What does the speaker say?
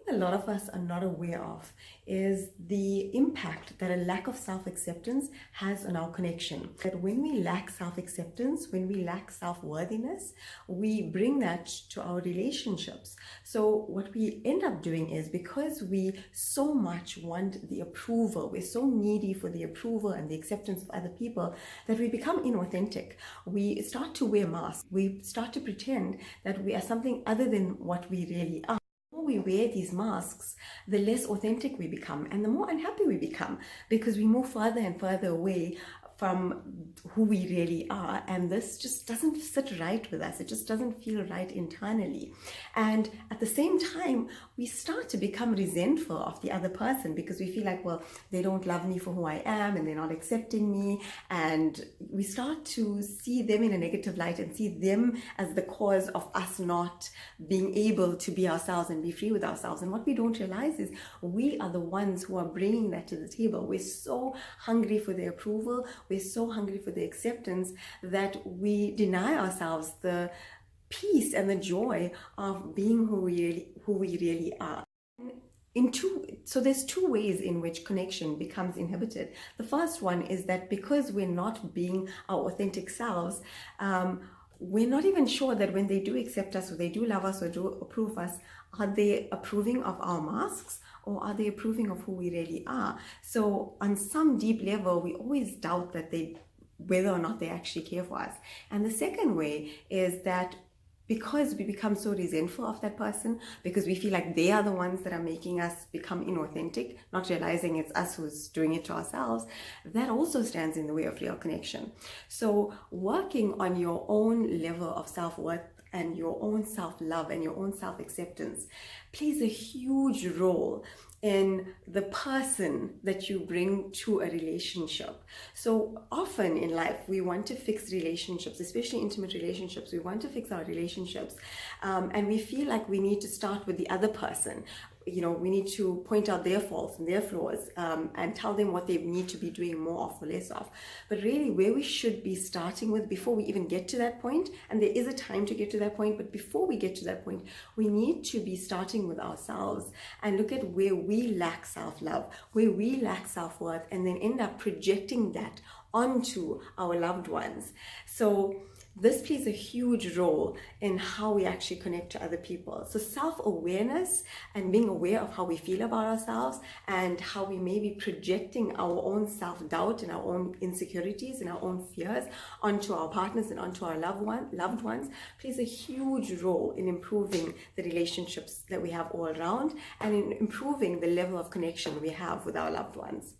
a lot of us are not aware of is the impact that a lack of self-acceptance has on our connection. That when we lack self-acceptance, when we lack self-worthiness, we bring that to our relationships. So what we end up doing is, because we so much want the approval, we're so needy for the approval and the acceptance of other people, that we become inauthentic. We start to wear masks. We start to pretend that we are something other than what we really are. The more we wear these masks, the less authentic we become and the more unhappy we become, because we move further and further away from who we really are, and this just doesn't sit right with us. It just doesn't feel right internally. And at the same time, we start to become resentful of the other person, because we feel like, well, they don't love me for who I am and they're not accepting me, and we start to see them in a negative light and see them as the cause of us not being able to be ourselves and be free with ourselves. And what we don't realize is we are the ones who are bringing that to the table. We're so hungry for their approval, we're so hungry for the acceptance, that we deny ourselves the peace and the joy of being who we really are. So there's two ways in which connection becomes inhibited. The first one is that because we're not being our authentic selves, we're not even sure that when they do accept us, or they do love us, or do approve us, are they approving of our masks, or are they approving of who we really are? So on some deep level, we always doubt that whether or not they actually care for us. And the second way is that because we become so resentful of that person, because we feel like they are the ones that are making us become inauthentic, not realizing it's us who's doing it to ourselves, that also stands in the way of real connection. So working on your own level of self-worth and your own self-love and your own self-acceptance plays a huge role in the person that you bring to a relationship. So often in life, we want to fix relationships, especially intimate relationships. We want to fix our relationships, and we feel like we need to start with the other person. We need to point out their faults and their flaws, and tell them what they need to be doing more of or less of. But really, where we should be starting with, before we even get to that point, and there is a time to get to that point, but before we get to that point, we need to be starting with ourselves and look at where we lack self-love, where we lack self-worth, and then end up projecting that onto our loved ones. So this plays a huge role in how we actually connect to other people. So self-awareness and being aware of how we feel about ourselves and how we may be projecting our own self-doubt and our own insecurities and our own fears onto our partners and onto our loved ones plays a huge role in improving the relationships that we have all around, and in improving the level of connection we have with our loved ones.